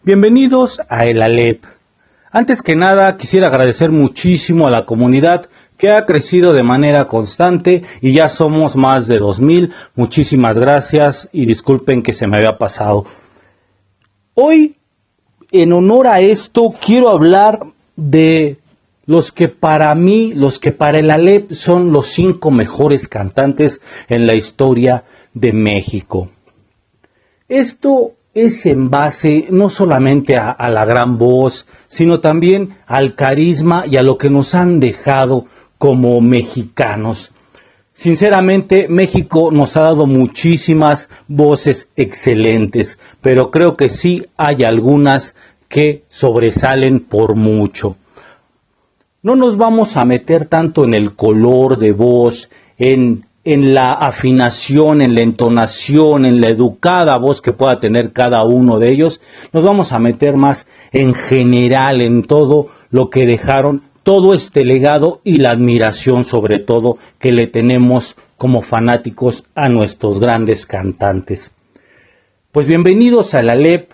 Bienvenidos a El Alep. Antes que nada, quisiera agradecer muchísimo a la comunidad que ha crecido de manera constante y ya somos más de 2000. Muchísimas gracias y disculpen que se me había pasado. Hoy, en honor a esto, quiero hablar de los que para El Alep son los 5 mejores cantantes en la historia de México. Esto es en base no solamente a la gran voz, sino también al carisma y a lo que nos han dejado como mexicanos. Sinceramente, México nos ha dado muchísimas voces excelentes, pero creo que sí hay algunas que sobresalen por mucho. No nos vamos a meter tanto en el color de voz, en la afinación, en la entonación, en la educada voz que pueda tener cada uno de ellos. Nos vamos a meter más en general, en todo lo que dejaron, todo este legado y la admiración sobre todo que le tenemos como fanáticos a nuestros grandes cantantes. Pues bienvenidos a El Alep,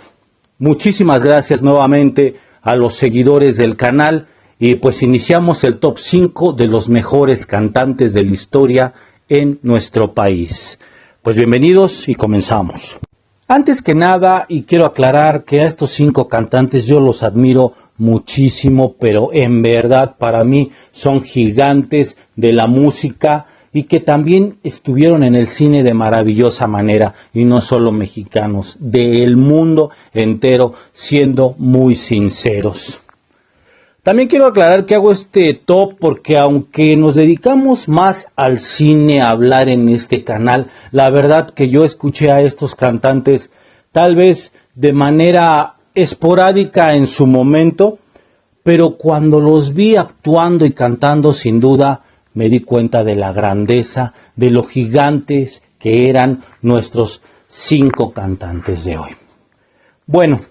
muchísimas gracias nuevamente a los seguidores del canal y pues iniciamos el top 5 de los mejores cantantes de la historia en nuestro país. Pues bienvenidos y comenzamos. Antes que nada, y quiero aclarar que a estos 5 cantantes yo los admiro muchísimo, pero en verdad para mí son gigantes de la música y que también estuvieron en el cine de maravillosa manera, y no solo mexicanos, del mundo entero, siendo muy sinceros. También quiero aclarar que hago este top porque aunque nos dedicamos más al cine, a hablar en este canal, la verdad que yo escuché a estos cantantes tal vez de manera esporádica en su momento, pero cuando los vi actuando y cantando, sin duda me di cuenta de la grandeza, de lo gigantes que eran nuestros 5 cantantes de hoy. Bueno,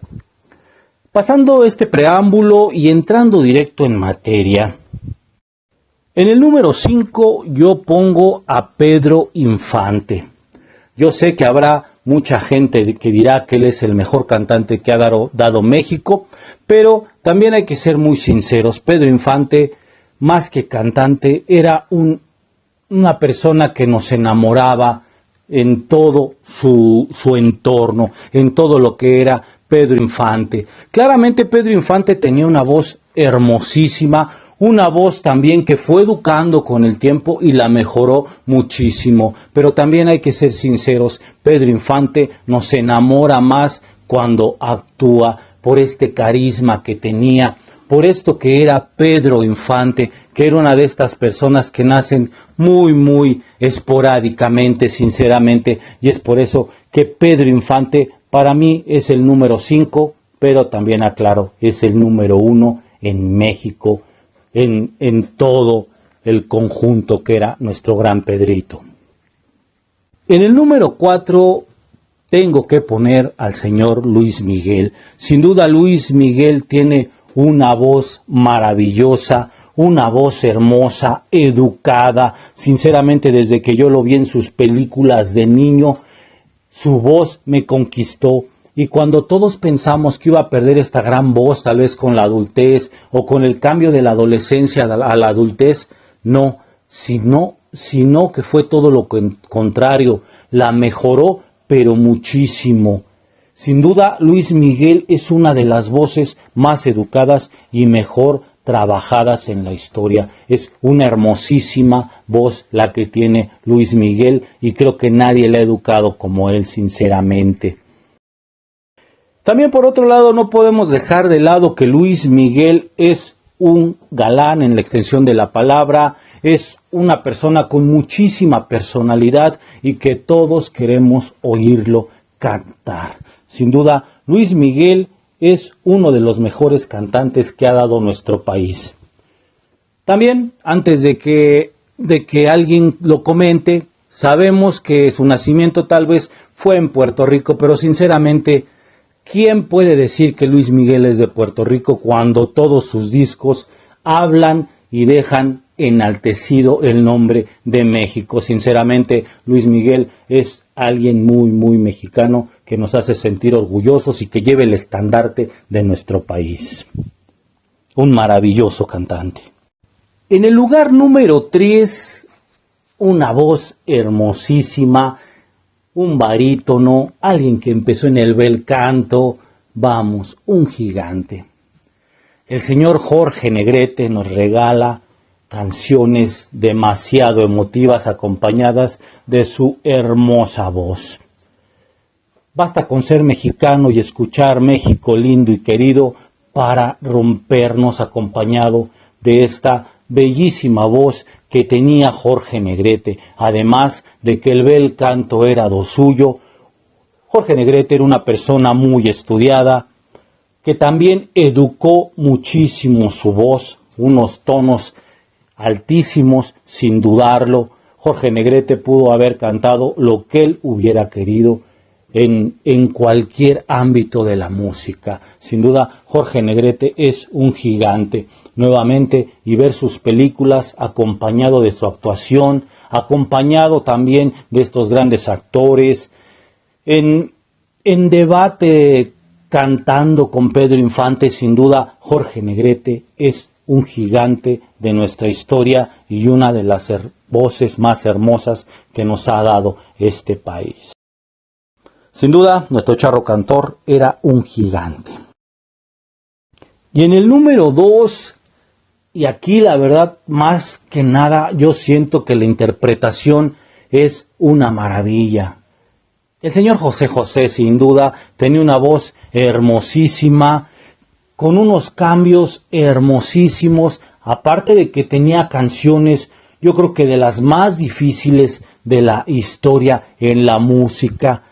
pasando este preámbulo y entrando directo en materia, en el número 5 yo pongo a Pedro Infante. Yo sé que habrá mucha gente que dirá que él es el mejor cantante que ha dado México, pero también hay que ser muy sinceros. Pedro Infante, más que cantante, era una persona que nos enamoraba en todo su entorno, en todo lo que era Pedro Infante. Claramente Pedro Infante tenía una voz hermosísima, una voz también que fue educando con el tiempo y la mejoró muchísimo, pero también hay que ser sinceros, Pedro Infante nos enamora más cuando actúa, por este carisma que tenía, por esto que era Pedro Infante, que era una de estas personas que nacen muy esporádicamente, sinceramente, y es por eso que Pedro Infante para mí es el número 5, pero también aclaro, es el número 1 en México, en todo el conjunto que era nuestro gran Pedrito. En el número 4 tengo que poner al señor Luis Miguel. Sin duda Luis Miguel tiene una voz maravillosa, una voz hermosa, educada. Sinceramente, desde que yo lo vi en sus películas de niño, su voz me conquistó, y cuando todos pensamos que iba a perder esta gran voz, tal vez con la adultez o con el cambio de la adolescencia a la adultez, no, sino que fue todo lo contrario, la mejoró, pero muchísimo. Sin duda, Luis Miguel es una de las voces más educadas y mejor trabajadas en la historia. Es una hermosísima voz la que tiene Luis Miguel y creo que nadie le ha educado como él, sinceramente. También por otro lado no podemos dejar de lado que Luis Miguel es un galán en la extensión de la palabra, es una persona con muchísima personalidad y que todos queremos oírlo cantar. Sin duda, Luis Miguel es uno de los mejores cantantes que ha dado nuestro país. También, antes de que alguien lo comente, sabemos que su nacimiento tal vez fue en Puerto Rico, pero sinceramente, ¿quién puede decir que Luis Miguel es de Puerto Rico cuando todos sus discos hablan y dejan enaltecido el nombre de México? Sinceramente, Luis Miguel es alguien muy mexicano que nos hace sentir orgullosos y que lleva el estandarte de nuestro país. Un maravilloso cantante. En el lugar número 3, una voz hermosísima, un barítono, alguien que empezó en el bel canto, vamos, un gigante. El señor Jorge Negrete nos regala canciones demasiado emotivas acompañadas de su hermosa voz. Basta con ser mexicano y escuchar México lindo y querido para rompernos acompañado de esta bellísima voz que tenía Jorge Negrete. Además de que el bel canto era do suyo, Jorge Negrete era una persona muy estudiada, que también educó muchísimo su voz, unos tonos altísimos, sin dudarlo. Jorge Negrete pudo haber cantado lo que él hubiera querido en cualquier ámbito de la música. Sin duda, Jorge Negrete es un gigante. Nuevamente, y ver sus películas acompañado de su actuación, acompañado también de estos grandes actores, en debate cantando con Pedro Infante, sin duda, Jorge Negrete es un gigante de nuestra historia y una de las voces más hermosas que nos ha dado este país. Sin duda, nuestro charro cantor era un gigante. Y en el número 2, y aquí la verdad, más que nada, yo siento que la interpretación es una maravilla. El señor José José, sin duda, tenía una voz hermosísima, con unos cambios hermosísimos, aparte de que tenía canciones, yo creo que de las más difíciles de la historia en la música.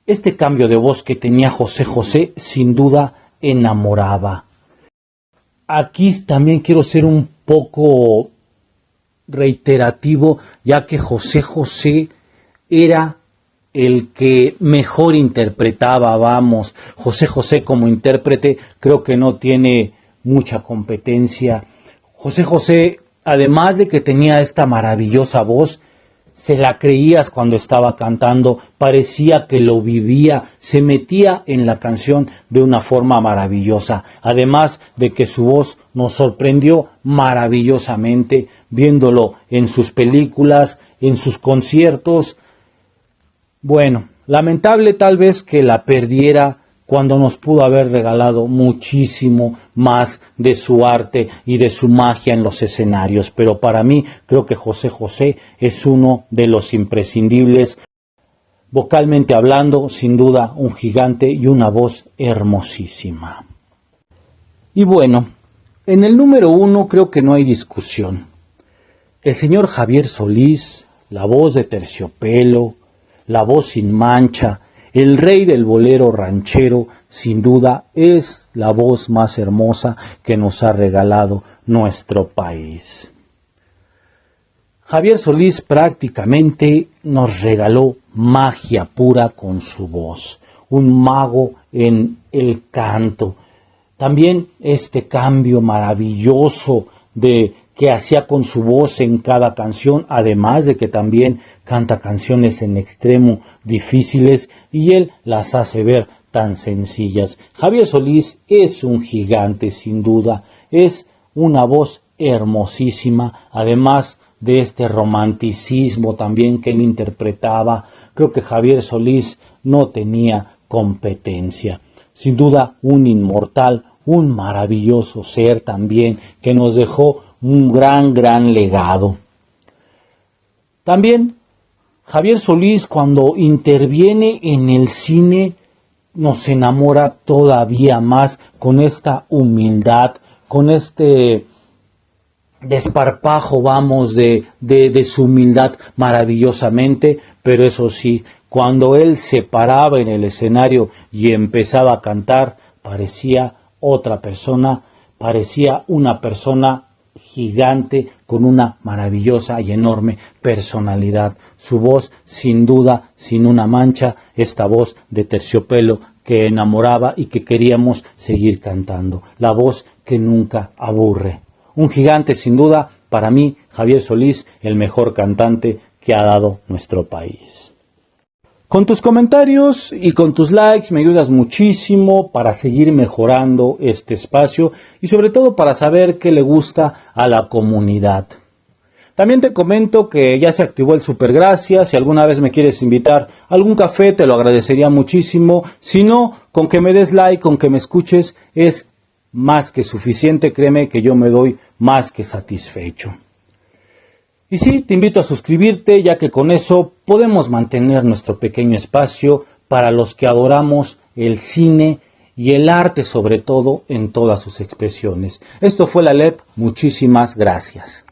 Este cambio de voz que tenía José José, sin duda, enamoraba. Aquí también quiero ser un poco reiterativo, ya que José José era el que mejor interpretaba, vamos. José José como intérprete creo que no tiene mucha competencia. José José, además de que tenía esta maravillosa voz, se la creías cuando estaba cantando, parecía que lo vivía, se metía en la canción de una forma maravillosa. Además de que su voz nos sorprendió maravillosamente, viéndolo en sus películas, en sus conciertos. Bueno, lamentable tal vez que la perdiera cuando nos pudo haber regalado muchísimo más de su arte y de su magia en los escenarios, pero para mí creo que José José es uno de los imprescindibles, vocalmente hablando, sin duda un gigante y una voz hermosísima. Y bueno, en el número 1 creo que no hay discusión. El señor Javier Solís, la voz de Terciopelo, la voz sin mancha, el rey del bolero ranchero, sin duda es la voz más hermosa que nos ha regalado nuestro país. Javier Solís prácticamente nos regaló magia pura con su voz, un mago en el canto. También este cambio maravilloso que hacía con su voz en cada canción, además de que también canta canciones en extremo difíciles y él las hace ver tan sencillas. Javier Solís es un gigante sin duda, es una voz hermosísima, además de este romanticismo también que él interpretaba. Creo que Javier Solís no tenía competencia. Sin duda un inmortal, un maravilloso ser también que nos dejó un gran legado. También Javier Solís, cuando interviene en el cine, nos enamora todavía más con esta humildad, con este desparpajo, vamos, de su humildad maravillosamente, pero eso sí, cuando él se paraba en el escenario y empezaba a cantar, parecía otra persona, parecía una persona gigante con una maravillosa y enorme personalidad. Su voz, sin duda, sin una mancha, esta voz de Terciopelo que enamoraba y que queríamos seguir cantando. La voz que nunca aburre. Un gigante, sin duda, para mí, Javier Solís, el mejor cantante que ha dado nuestro país. Con tus comentarios y con tus likes me ayudas muchísimo para seguir mejorando este espacio y sobre todo para saber qué le gusta a la comunidad. También te comento que ya se activó el Supergracias. Si alguna vez me quieres invitar a algún café, te lo agradecería muchísimo. Si no, con que me des like, con que me escuches, es más que suficiente. Créeme que yo me doy más que satisfecho. Y sí, te invito a suscribirte, ya que con eso podemos mantener nuestro pequeño espacio para los que adoramos el cine y el arte, sobre todo en todas sus expresiones. Esto fue la LEP. Muchísimas gracias.